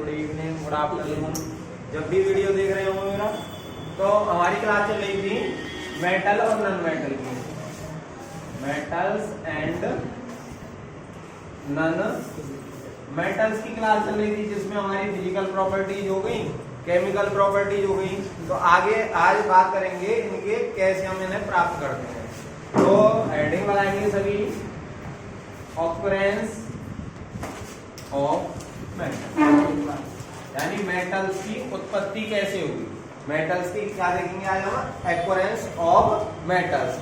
Good evening, good afternoon, जब भी video देख रहे हो मेरा। तो हमारी क्लास चल रही थी मेटल और नॉन मेटल की, मेटल्स एंड नॉन मेटल्स की क्लास चल रही थी, जिसमें हमारी फिजिकल प्रॉपर्टीज हो गई, केमिकल प्रॉपर्टीज हो गई। तो आगे आज बात करेंगे इनके कैसे हम इन्हें प्राप्त करते हैं। तो हेडिंग लगाएंगे सभी, ऑकरेंस ऑफ मेटल, यानी मेटल्स की उत्पत्ति कैसे हुई। मेटल्स की क्या देखेंगे आज हम, ऑकरेंस ऑफ मेटल्स,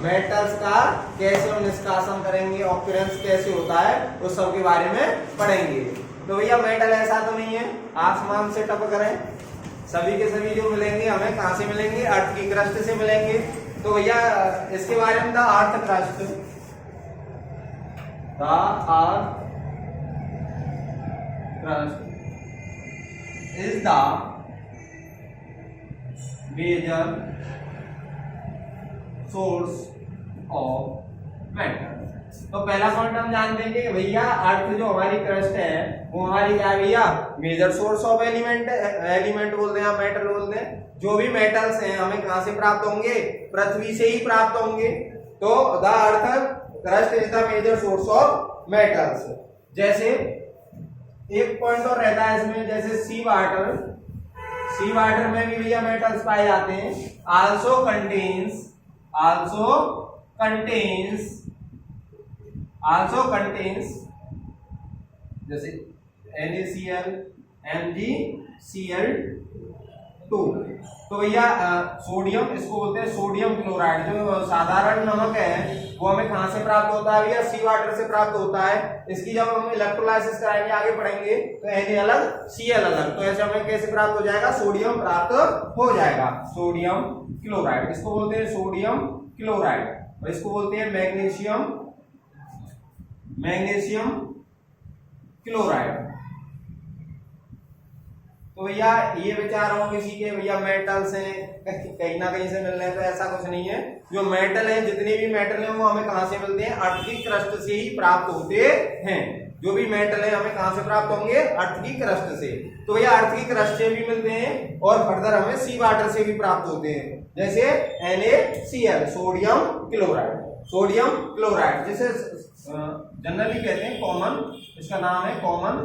मेटल्स का कैसे हम निष्कासन करेंगे, ऑकरेंस कैसे होता है, उस सब के बारे में पढ़ेंगे। तो भैया मेटल ऐसा तो नहीं है आसमान से टपक रहे, सभी के सभी जो मिलेंगे हमें कहां से मिलेंगे, अर्थ की क्रस्ट से मिलेंगे। तो भैया इसके बारे में, the earth crust, the earth crust is the major source of metal. तो पहला पॉइंट हम जानते हैं कि भैया अर्थ जो हमारी क्रस्ट है वो हमारी क्या है भैया, मेजर सोर्स ऑफ एलिमेंट बोलते हैं, मेटल बोलते हैं। जो भी मेटल्स हैं हमें कहां से प्राप्त होंगे, पृथ्वी से ही प्राप्त होंगे। तो the earth crust is the major source of metals. जैसे एक पॉइंट और रहता है इसमें, जैसे सी वाटर, सी वाटर में भी भैया मेटल्स पाए जाते हैं। आल्सो कंटेन्स जैसे NaCl, MgCl2। तो भैया सोडियम, इसको बोलते हैं सोडियम क्लोराइड। जो साधारण नमक है वो हमें कहां से प्राप्त होता है भैया, सी वाटर से प्राप्त होता है। इसकी जब हम इलेक्ट्रोलाइसिस कराएंगे, आगे पढ़ेंगे, तो Na अलग Cl अलग, तो ऐसे हमें कैसे प्राप्त हो जाएगा, सोडियम प्राप्त हो जाएगा, सोडियम क्लोराइड। इसको बोलते हैं सोडियम क्लोराइड, और इसको बोलते हैं मैग्नीशियम क्लोराइड। तो भैया ये विचार हो किसी के, भैया मेटल्स हैं कहीं ना कहीं से मिल रहे हैं, तो ऐसा कुछ नहीं है। जो मेटल है, जितने भी मेटल हैं वो हमें कहां से मिलते हैं, अर्थ की क्रस्ट से ही प्राप्त होते हैं। जो भी मेटल है हमें कहां से प्राप्त होंगे, अर्थ की क्रस्ट से। तो भैया अर्थ की क्रस्ट से भी मिलते हैं, और फर्दर हमें सी वाटर से भी प्राप्त होते हैं। जैसे NaCl, सोडियम क्लोराइड, जिसे जनरली कहते हैं कॉमन, इसका नाम है कॉमन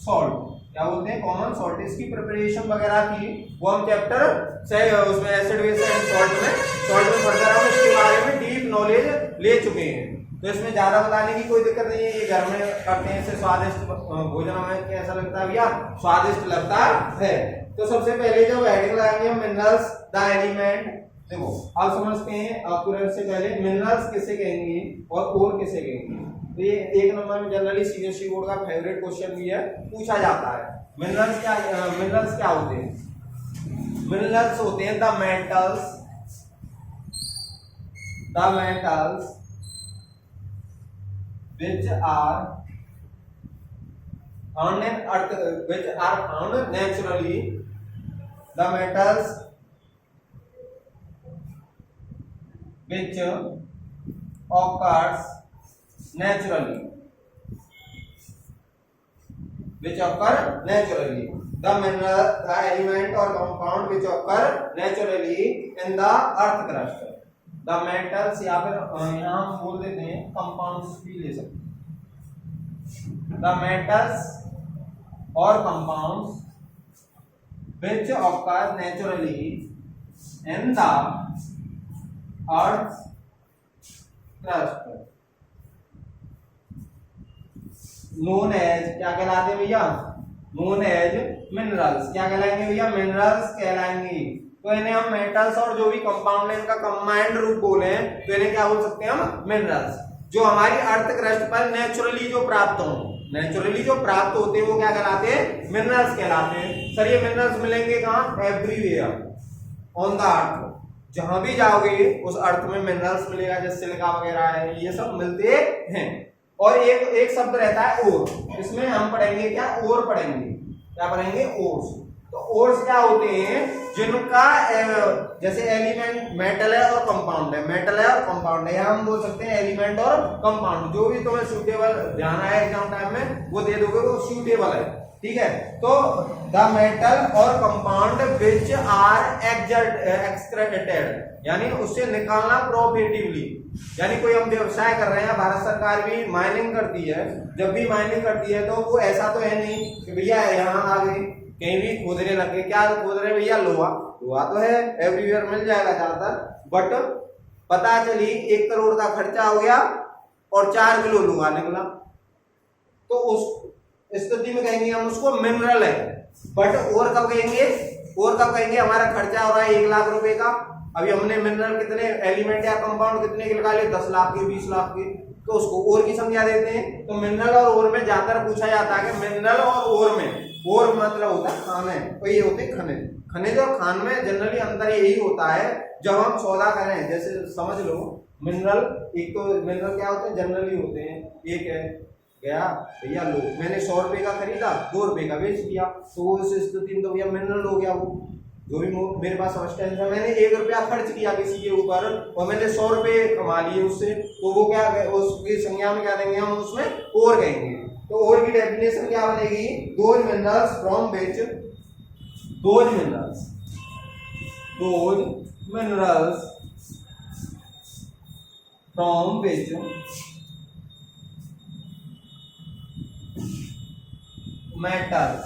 सॉल्ट। क्या बोलते हैं, कॉमन सॉल्ट। इसकी प्रिपरेशन वगैरह की वो हम चैप्टर से उसमें एसिड बेस एंड सॉल्ट में फर्दर हम इसके बारे में डीप नॉलेज ले चुके हैं। तो इसमें ज्यादा बताने की कोई दिक्कत नहीं है, ये घर में करते हैं, इससे स्वादिष्ट भोजन हमें कैसा लगता है भैया, स्वादिष्ट लगता है। तो सबसे पहले जो हेडिंग लगाएंगे हम, मिनरल्स द एलिमेंट। देखो आप समझते हैं, आपको से पहले मिनरल्स किसे कहेंगे और ओर किसे कहेंगे। तो ये एक नंबर में जनरली सीबीएसई बोर्ड का फेवरेट क्वेश्चन भी है, पूछा जाता है। मिनरल्स क्या होते हैं, मिनरल्स होते हैं the metals which are found in earth, which are found naturally, the metals which occurs naturally, the mineral, the element or compound which occur naturally in the earth crust, the metals, या फिर यहाँ हम बोल देते हैं compounds भी ले सकते हैं, the metals और compounds which occur naturally in the earth crust known as, क्या कहलाते हैं भैया, known as minerals। क्या कहलाएंगे भैया, मिनरल्स कहलाएंगे। तो इन्हें हम मेटल्स और जो भी कंपाउंड है इनका कंबाइंड रूप बोले, तो इन्हें क्या बोल सकते हैं हम, मिनरल्स। जो हमारी अर्थ क्रस्ट पर नेचुरली जो प्राप्त होते हैं वो क्या कहलाते हैं, मिनरल्स कहलाते हैं। सर ये मिनरल्स मिलेंगे कहाँ, एवरीवेयर ऑन द अर्थ, जहां भी जाओगे उस अर्थ में मिनरल्स मिलेगा, जैसे सिलिका वगैरह है, ये सब मिलते हैं। और एक शब्द रहता है ओर, इसमें हम पढ़ेंगे क्या, ओर पढ़ेंगे, क्या पढ़ेंगे, ओर्स। तो ओर्स क्या होते हैं जिनका जैसे एलिमेंट मेटल है और कंपाउंड है, मेटल है और कंपाउंड है, या हम बोल सकते हैं एलिमेंट और कंपाउंड, जो भी तुम्हें सूटेबल ध्यान आया एग्जाम टाइम में वो दे दोगे, वो सूटेबल है, ठीक है। तो द मेटल और कंपाउंड विच आर एक्सट्रैक्टेड, यानी उससे निकालना प्रॉफिटेबली, यानी कोई हम व्यवसाय कर रहे हैं, भारत सरकार भी माइनिंग करती है, जब भी माइनिंग करती है तो वो ऐसा तो है नहीं कि भैया यहाँ आ गए कहीं भी खोदने लगे, क्या खोद रहे भैया, लोहा, लोहा तो है एवरीवेयर मिल जाएगा ज्यादातर, बट पता चली 1 करोड़ का खर्चा हो गया और 4 किलो लोहा निकला, तो उस स्थिति में कहेंगे हम उसको मिनरल है। बट और कब कहेंगे हमारा खर्चा हो रहा है 1 लाख रुपए का, अभी हमने मिनरल कितने एलिमेंट या कंपाउंड कितने के निकाले, 10 लाख के, 20 लाख के, तो उसको और की संख्या देते हैं। तो मिनरल और ओर में ज्यादातर पूछा जाता है कि मिनरल और ओर में, ओर मतलब होता है खाने, तो ये होते हैं खनिज, खनिज और खान में जनरली अंतर यही होता है, जब हम सौदा करें, जैसे समझ लो मिनरल, एक तो मिनरल क्या होते हैं जनरली होते हैं, एक है गया भैया लो, मैंने 100 रुपए का खरीदा, 2 रुपए का बेच दिया, तो उस स्थिति में तो भैया मिनरल हो गया वो, जो भी मेरे पास सब्सटेंस है, मैंने 1 रुपया खर्च किया किसी के ऊपर और मैंने 100 रुपए कमा लिए उससे, तो वो क्या, उसकी संज्ञा में क्या देंगे हम, उसमें और कहेंगे। तो और की डेफिनेशन क्या बनेगी, those minerals from which, those minerals from which metals,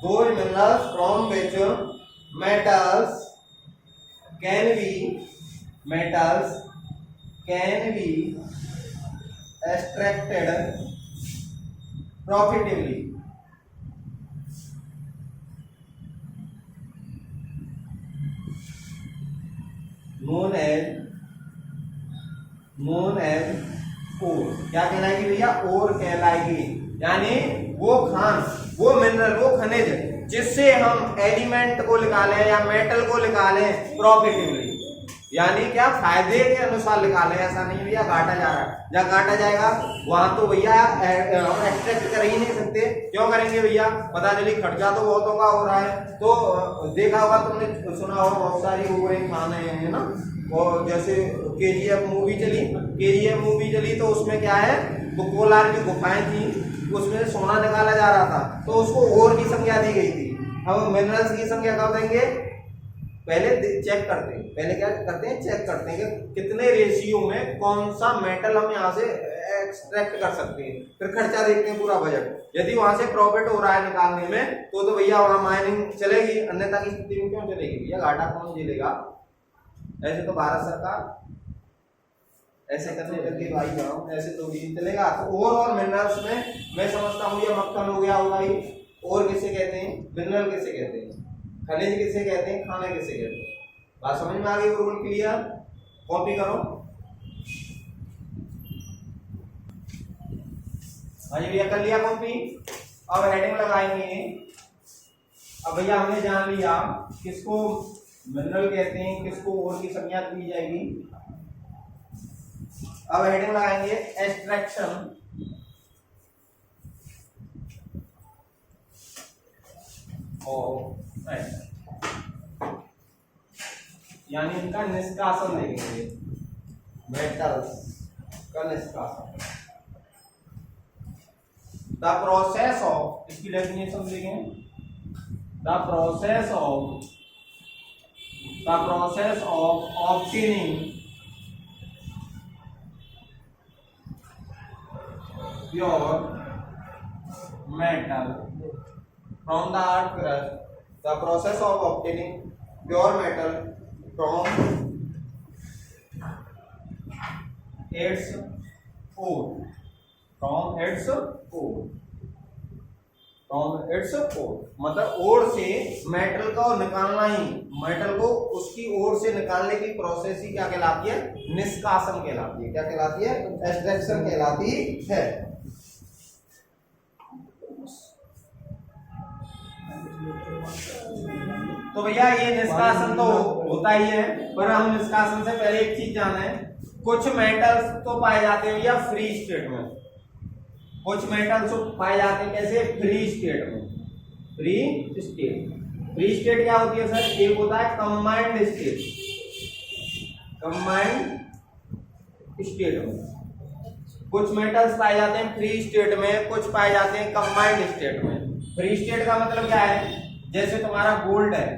those minerals from which metals can be extracted profitably, known as ore। क्या कहलाएगी भैया, ओर कहलाएगी, यानी वो खान, वो मिनरल, वो खनिज जिससे हम एलिमेंट को निकालें या मेटल को निकालें प्रॉफिटेबली, यानी क्या फायदे के अनुसार निकालें, ऐसा नहीं भैया घाटा जा रहा है, जहाँ घाटा जाएगा वहां तो भैया हम एक्सट्रैक्ट कर ही नहीं सकते, क्यों करेंगे भैया, पता चली खर्चा तो बहुतों का हो रहा है। तो देखा होगा तुमने, सुना होगा बहुत सारी हो गई खाने है ना, और जैसे KGF मूवी चली तो उसमें क्या है, वो कोलार की गुफाएं थी, उसमें सोना निकाला जा रहा था, तो उसको ओर की संख्या दी गई थी। अब मिनरल्स की संख्या कब देंगे, पहले चेक करते हैं, पहले क्या करते हैं, चेक करते हैं कि कितने रेशियो में कौन सा मेटल हम यहाँ से एक्सट्रैक्ट कर सकते हैं, फिर खर्चा देखते हैं पूरा बजट, यदि वहां से प्रॉफिट हो रहा है निकालने में तो भैया वहां माइनिंग चलेगी, अन्यथा की स्थिति में क्यों चलेगी भैया, घाटा कौन झेलेगा। ऐसे तो भारत सरकार ऐसे करने लगे भाई जाओ, ऐसे तो भी चलेगा। तो और मिनरल्स में मैं समझता हूँ ये मक्खन हो गया होगा ही, और किसे कहते हैं, मिनरल किसे कहते हैं, खनिज किसे कहते हैं, खाने किसे कहते हैं, बात समझ में आ गई, रूल क्लियर, कॉपी करो। हाँ जी भैया कर लिया कॉपी, अब हेडिंग लगाएंगे। अब भैया हमने जान लिया किसको मिनरल कहते हैं, किसको और की संज्ञा दी जाएगी। अब हेडिंग लगाएंगे एक्सट्रैक्शन ऑफ, यानी इनका निष्कासन देखेंगे, मेटल्स का निष्कासन। द प्रोसेस ऑफ, इसकी डेफिनेशन देखें, the process of obtaining pure metal from the earth crust, the process of obtaining pure metal from its ore, मतलब ओर से मेटल को निकालना ही, मेटल को उसकी ओर से निकालने की प्रोसेस ही क्या कहलाती है, निष्कासन कहलाती है। क्या कहलाती है, एक्सट्रैक्शन कहलाती है। तो भैया ये निष्कासन तो होता ही है, पर हम निष्कासन से पहले एक चीज जाने, कुछ मेटल्स तो पाए जाते हैं भैया फ्री स्टेट में, कुछ मेटल्स तो पाए जाते हैं कैसे, फ्री स्टेट में, फ्री स्टेट फ्री स्टेट क्या होती है सर? एक होता है कंबाइंड स्टेट, कंबाइंड स्टेट में कुछ मेटल्स पाए जाते हैं फ्री स्टेट में, कुछ पाए जाते हैं कंबाइंड स्टेट में। फ्री स्टेट का मतलब क्या है? जैसे तुम्हारा गोल्ड है,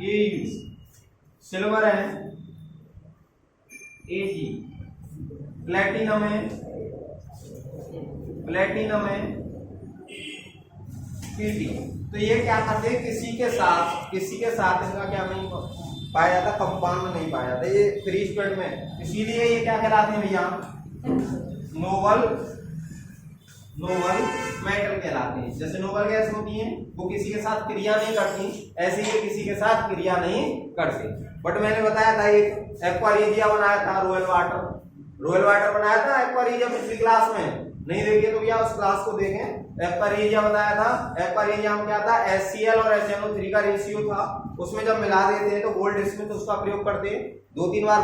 ये सिल्वर है, Ag, प्लेटिनम है, प्लेटिनम है, Pd। तो ये क्या करते हैं? किसी के साथ इनका क्या नहीं पाया जाता, कंपाउंड में नहीं पाया जाता, ये फ्री स्टेट में। इसीलिए ये क्या कहलाते हैं भैया? नोबल मेटल कहलाते हैं। जैसे नोबल गैस होती है वो किसी के साथ क्रिया नहीं करती, ऐसे ये किसी के साथ क्रिया नहीं करते। बट मैंने बताया था एक एक्वारिजिया बनाया था, रॉयल वाटर बनाया था एक्वारिजिया पिछली क्लास में, नहीं देखिए तो भैया उस क्लास को देखें। एक्वारिजिया बताया था, एक्वारिजिया में क्या था? HCl और HNO3 का रेशियो था, उसमें जब मिला देते हैं तो गोल्ड स्मिथ उसका प्रयोग करते हैं। 2-3 बार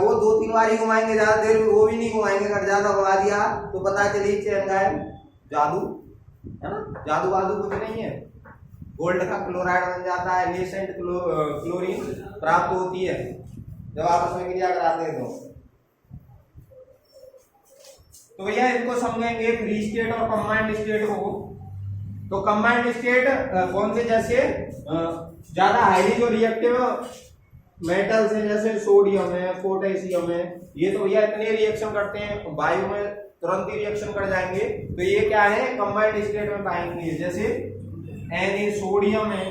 वो 2-3 बार ही घुमाएंगे, ज्यादा देर वो भी नहीं घुमाएंगे, अगर ज्यादा घुमा दिया तो पता चली चैन गायब, जादू है ना, जादू वादू कुछ नहीं है। गोल्ड का क्लोराइड बन जाता है, नेसेंट क्लोरीन प्राप्त होती है जब आप उसमें क्रिया कराते हैं तो भैया इनको समझेंगे फ्री स्टेट और कंबाइंड स्टेट को। तो कंबाइंड स्टेट कौन से? जैसे ज्यादा हाईली जो रिएक्टिव मेटल्स हैं, जैसे सोडियम है, पोटेशियम है, ये तो भैया इतने रिएक्शन करते हैं वायु में तुरंत ही रिएक्शन कर जाएंगे, तो ये क्या है? कंबाइंड स्टेट में पाएंगे। जैसे Na सोडियम है,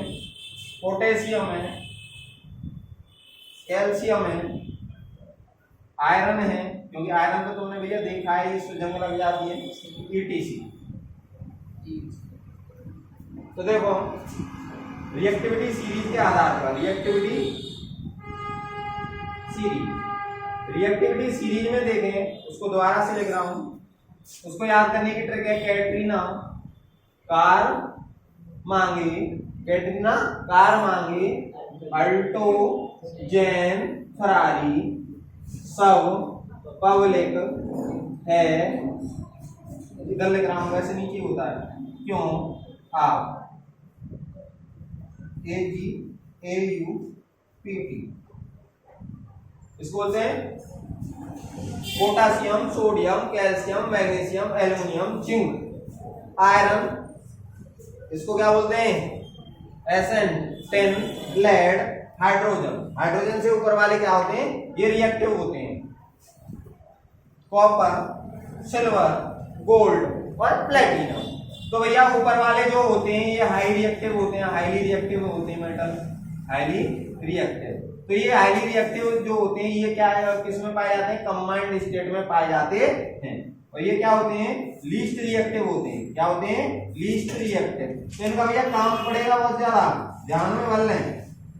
पोटेशियम है, कैल्शियम है, आयरन है, क्योंकि आयरन तो तुमने भैया देखा है इसको जंग लग जाती है, ETC। तो देखो रिएक्टिविटी सीरीज के आधार पर, रिएक्टिविटी सीरीज में देखें, उसको दोबारा से लिख रहा हूं, उसको याद करने की ट्रिक है कैटरीना कार मांगे, अल्टो, जेन, फरारी सब पब्लिक है। इधर लिख रहा हूं, वैसे नीचे होता है, क्यों आप AgAuPt, इसको बोलते हैं potassium, sodium, calcium, magnesium, aluminium, zinc, iron, इसको क्या बोलते हैं? Sn, टिन, लेड, हाइड्रोजन से ऊपर वाले क्या होते हैं? ये रिएक्टिव होते हैं। कॉपर, सिल्वर, गोल्ड और प्लेटिनम। तो भैया ऊपर वाले जो होते हैं ये हाई रिएक्टिव होते हैं, मेटल हाईली रिएक्टिव। तो ये हाईली रिएक्टिव जो होते हैं ये क्या है? किस में पाए जाते हैं? कंबाइंड स्टेट में पाए जाते हैं। और ये क्या होते हैं? लीस्ट रिएक्टिव होते हैं। क्या होते हैं? Least reactive. तो इनका भैया काम पड़ेगा बहुत ज्यादा, ध्यान में भर लें।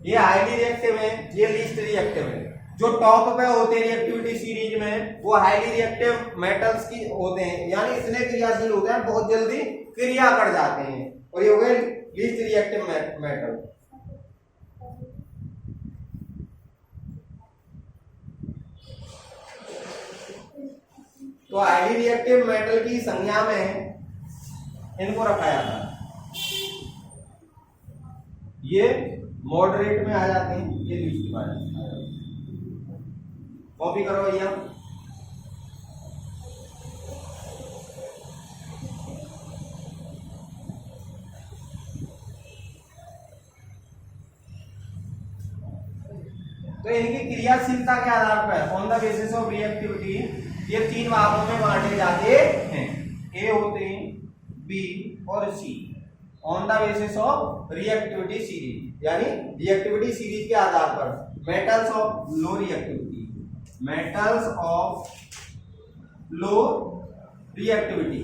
ये हाईली रिएक्टिव है, ये लीस्ट रिएक्टिव है। जो टॉप पे होते हैं रिएक्टिविटी सीरीज में वो हाईली रिएक्टिव मेटल्स की होते हैं, यानी इतने क्रियाशील होते हैं बहुत जल्दी क्रिया कर जाते हैं, और ये हो गए लीस्ट रिएक्टिव मेटल। तो हाईली रिएक्टिव मेटल की संज्ञा में इनको रखा जाता है, ये मॉडरेट में आ जाते हैं, ये लीस्ट में आ जाते हैं। कॉपी करो भैया। तो इनकी क्रियाशीलता के आधार पर on the basis of reactivity ये तीन भागों में बांटे जाते हैं। ए होते हैं, बी और C, on the basis of reactivity series, यानी रिएक्टिविटी सीरीज के आधार पर metals of low reactivity, metals of low reactivity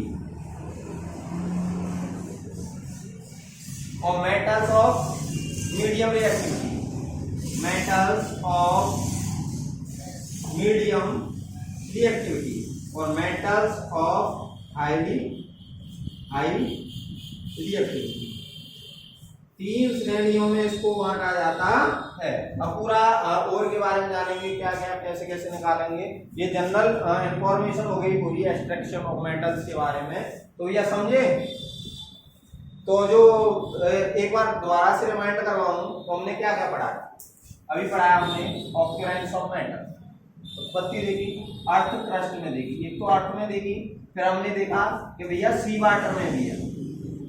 और metals of medium reactivity, metals of medium reactivity और मेटल्स ऑफ हाई रिएक्टिविटी। तीन श्रेणियों में इसको बांटा जाता है। अब पूरा और के बारे में जानेंगे, क्या क्या कैसे कैसे निकालेंगे। ये जनरल इंफॉर्मेशन हो गई पूरी एक्सट्रैक्शन ऑफ मेटल्स के बारे में, तो ये समझे। तो तो जो एक बार दोबारा से रिमाइंड करवाऊं तो हमने क्या क्या पढ़ा, अभी पढ़ाया हमने ऑक्यूरेंस ऑफ मैटर, उत्पत्ति देखी, अर्थ क्रस्ट में देखी, एक तो अर्थ में देखी, फिर हमने देखा कि भैया सी वाटर में भी है,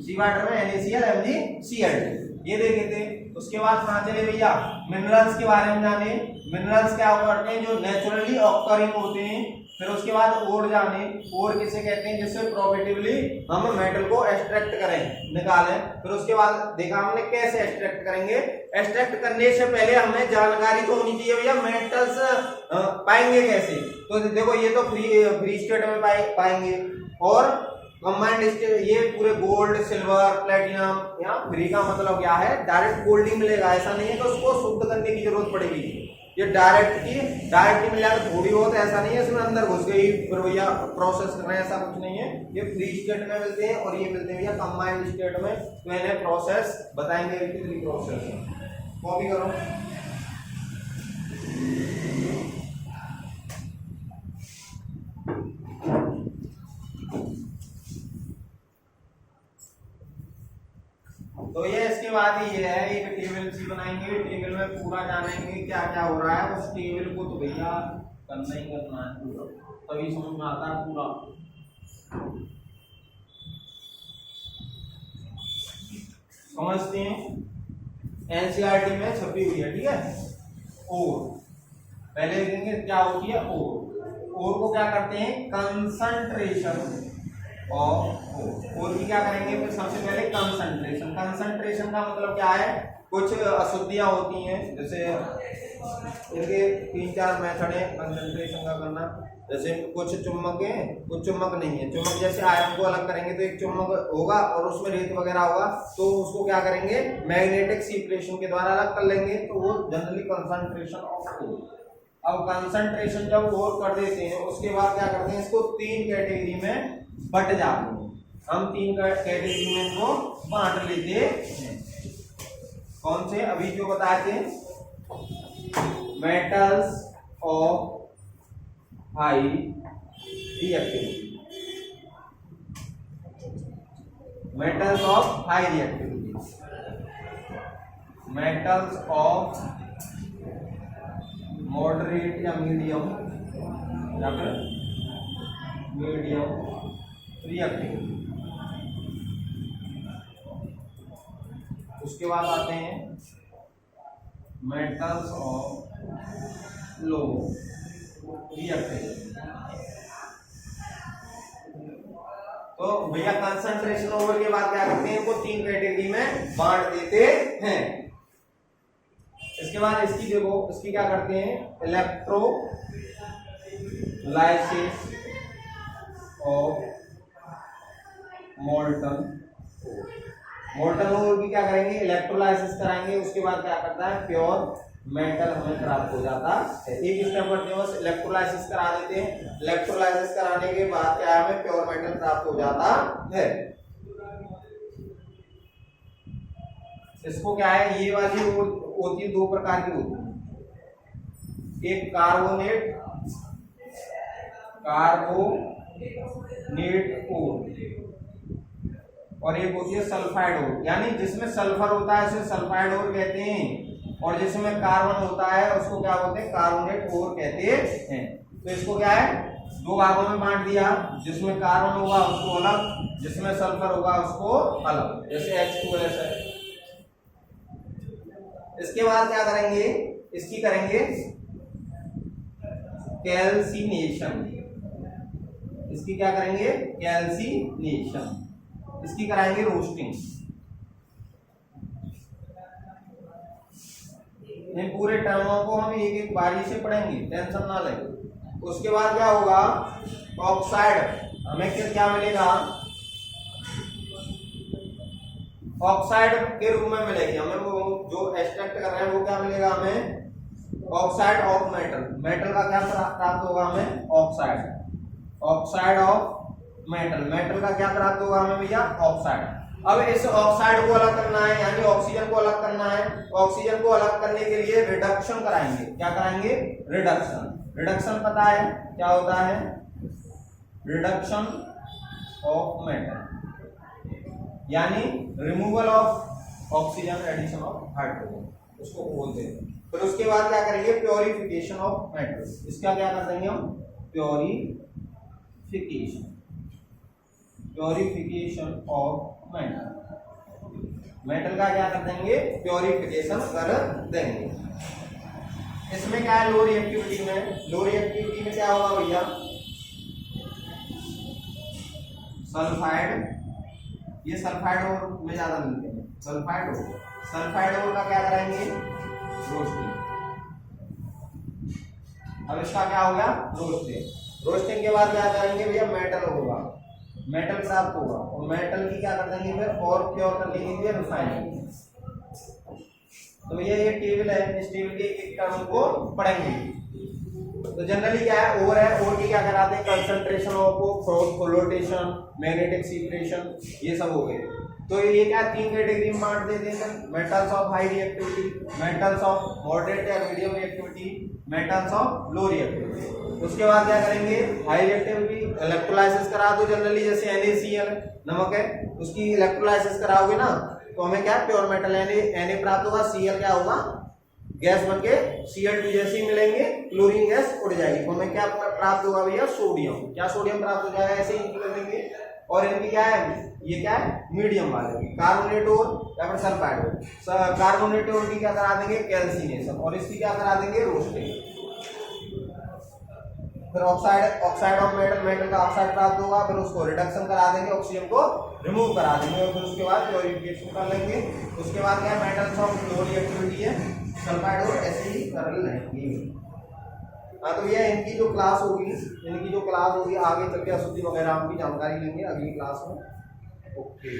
सी वाटर में NaCl MgCl ये देखे थे। उसके बाद कहाँ चले भैया, मिनरल्स के बारे में जाने, मिनरल्स क्या करते हैं जो नेचुरली ऑकरिंग होते हैं। फिर उसके बाद ओर जाने, ओर किसे कहते हैं जिससे प्रोबेटिवली हम मेटल को एक्सट्रैक्ट करें, निकालें। फिर उसके बाद देखा हमने कैसे एक्सट्रैक्ट करेंगे, एक्सट्रैक्ट करने से पहले हमें जानकारी तो होनी चाहिए भैया मेटल्स पाएंगे कैसे। तो देखो ये तो फ्री स्टेट में पाएंगे, और कंबाइंड स्टेट ये पूरे गोल्ड सिल्वर प्लेटिनम, यहाँ फ्री का मतलब क्या है डायरेक्ट गोल्ड ही मिलेगा, ऐसा नहीं है कि उसको शुद्ध करने की जरूरत पड़ेगी, ये डायरेक्ट ही मिला थोड़ी बहुत, ऐसा नहीं है इसमें अंदर घुस गई फिर भैया प्रोसेस कर रहे हैं, ऐसा कुछ नहीं है। ये फ्री स्टेट में मिलते हैं और ये मिलते हैं भैया कंबाइंड स्टेट में। तो इन्हें प्रोसेस बताएंगे कितनी प्रोसेस है, कॉपी करो। तो ये इसके बाद ये है एक टेबल सी बनाएंगे, टेबल में पूरा जानेंगे क्या क्या हो रहा है, उस टेबल को तो भैया करना ही करना है पूरा, तभी समझ में आता है पूरा। समझते हैं, एनसीईआरटी में छपी हुई है, ठीक है। और पहले देखेंगे क्या होती है और को क्या करते हैं कंसंट्रेशन और की क्या करेंगे, फिर सबसे पहले कंसंट्रेशन। कंसंट्रेशन का मतलब क्या है, कुछ अशुद्धियां होती हैं, जैसे इनके 3-4 मेथड है कंसंट्रेशन का करना। जैसे कुछ चुम्बक है, कुछ चुम्बक नहीं है। चुम्बक जैसे आयरन को अलग करेंगे तो एक चुम्बक होगा और उसमें रेत वगैरह होगा, तो उसको क्या करेंगे मैग्नेटिक सेपरेशन के द्वारा अलग कर लेंगे, तो वो जनरली कंसंट्रेशन ऑफ कोर। अब कंसंट्रेशन जब और कर देते हैं उसके बाद क्या करते हैं, इसको 3 कैटेगरी में बट जाते हैं, हम 3 कैटेगरी में इनको बांट लेते हैं। कौन से, अभी जो बताए थे, metals of high reactivity, metals of high reactivity, metals of moderate या मीडियम या फिर मीडियम रिएक्टिविटी। उसके बाद आते हैं मेटल्स ऑफ लो रिएक्टिविटी। तो भैया कंसंट्रेशन ओवर के बाद क्या करते हैं, इनको 3 कैटेगरी में बांट देते हैं। इसके बाद इसकी देखो, इसकी क्या करते हैं, इलेक्ट्रोलाइसिस ऑफ मोल्टन ओर की क्या करेंगे, इलेक्ट्रोलाइसिस कराएंगे। उसके बाद क्या करता है, प्योर मेटल हमें प्राप्त हो जाता है। एक स्टेप करते हैं बस, इलेक्ट्रोलाइसिस करा देते हैं। इलेक्ट्रोलाइसिस कराने के बाद क्या है, हमें प्योर मेटल प्राप्त हो जाता है। इसको क्या है, ये वाली होती है 2 प्रकार की होती है, एक कार्बोनेट और एक होती है सल्फाइड ओर, यानी जिसमें सल्फर होता है उसे सल्फाइड ओर कहते हैं, और जिसमें कार्बन होता है उसको क्या बोलते हैं, कार्बोनेट ओर कहते हैं। तो इसको क्या है, 2 भागों में बांट दिया, जिसमें कार्बन होगा उसको अलग, जिसमें सल्फर होगा उसको अलग, जैसे H2S है। इसके बाद क्या करेंगे, इसकी करेंगे कैल्सिनेशन, इसकी क्या करेंगे कैल्सिनेशन, इसकी कराएंगे रोस्टिंग। इन पूरे टर्मों को हम एक एक बारी से पढ़ेंगे, टेंशन ना लें। उसके बाद क्या होगा, ऑक्साइड हमें क्या मिलेगा, ऑक्साइड के रूप में मिलेगी हमें, वो जो एक्सट्रैक्ट कर रहे हैं वो क्या मिलेगा हमें, ऑक्साइड ऑफ मेटल। मेटल का क्या प्राप्त होगा हमें, ऑक्साइड ऑफ मेटल। मेटल का क्या प्राप्त होगा हमें भैया, ऑक्साइड। अब इस ऑक्साइड को अलग करना है, यानी ऑक्सीजन को अलग करना है। ऑक्सीजन को अलग करने के लिए रिडक्शन कराएंगे। क्या कराएंगे, रिडक्शन। रिडक्शन पता है क्या होता है, रिडक्शन ऑफ मेटल, यानी removal of oxygen, addition of hydrogen, उसको बोलते हैं। फिर उसके बाद क्या करेंगे, प्योरिफिकेशन ऑफ मेटल। इसका क्या कर देंगे हम, purification, purification of metal. Metal का क्या कर देंगे, प्योरिफिकेशन कर देंगे। इसमें क्या है, लो रिएक्टिविटी में, लो रिएक्टिविटी में क्या होगा भैया, सल्फाइड, ये सल्फाइड और में ज्यादा मिलते हैं, सल्फाइड और, सल्फाइड और का क्या कराएंगे, रोस्टिंग। अब इसका क्या हो गया, रोस्टिंग। रोस्टिंग के बाद क्या करेंगे भैया, मेटल होगा, मेटल प्राप्त होगा, और मेटल की क्या कर देंगे फिर, और प्योर कर लेंगे रिफाइनिंग। तो भैया ये टेबल है, इस टेबल के एक टर्म को पढ़ेंगे। तो जनरली क्या है, ओर है, ओर की क्या कराते हैं, concentration of flotation, magnetic separation, ये सब हो गए। तो ये क्या तीन कैटेगरी में बांट देते हैं, metals of high reactivity, metals of moderate या medium reactivity, metals of low reactivity. उसके बाद क्या करेंगे, हाई रिएक्टिविटी इलेक्ट्रोलाइसिस करा दो, जनरली जैसे NaCl नमक है, उसकी इलेक्ट्रोलाइसिस कराओगे ना, तो हमें क्या प्योर मेटल Na प्राप्त होगा, Cl क्या होगा, गैस बन के Cl2 जैसे ही मिलेंगे, क्लोरीन गैस उड़ जाएगी, तो हमें क्या प्राप्त होगा भैया, सोडियम। क्या सोडियम प्राप्त हो जाएगा, ऐसे ही कर देंगे। और इनकी क्या है, ये क्या है, मीडियम वाले, कार्बोनेट और या फिर सल्फाइड और, कार्बोनेट और की क्या करा देंगे, कैल्सिनेशन, और इसकी क्या करा देंगे, रोस्टिंग। फिर oxide, oxide of metal, metal का ऑक्साइड प्राप्त होगा, फिर उसको रिडक्शन करा देंगे, ऑक्सीजन को रिमूव करा देंगे, और फिर उसके बाद प्योरिफिकेशन कर लेंगे। उसके बाद क्या, मेटल्स ऑफ लो रिएक्टिविटी है, सल्फाइड और ऐसे ही कर लेंगे। हाँ, तो ये इनकी जो क्लास होगी, इनकी जो क्लास होगी आगे चल के अशुद्धि वगैरह की जानकारी लेंगे अगली क्लास में। ओके।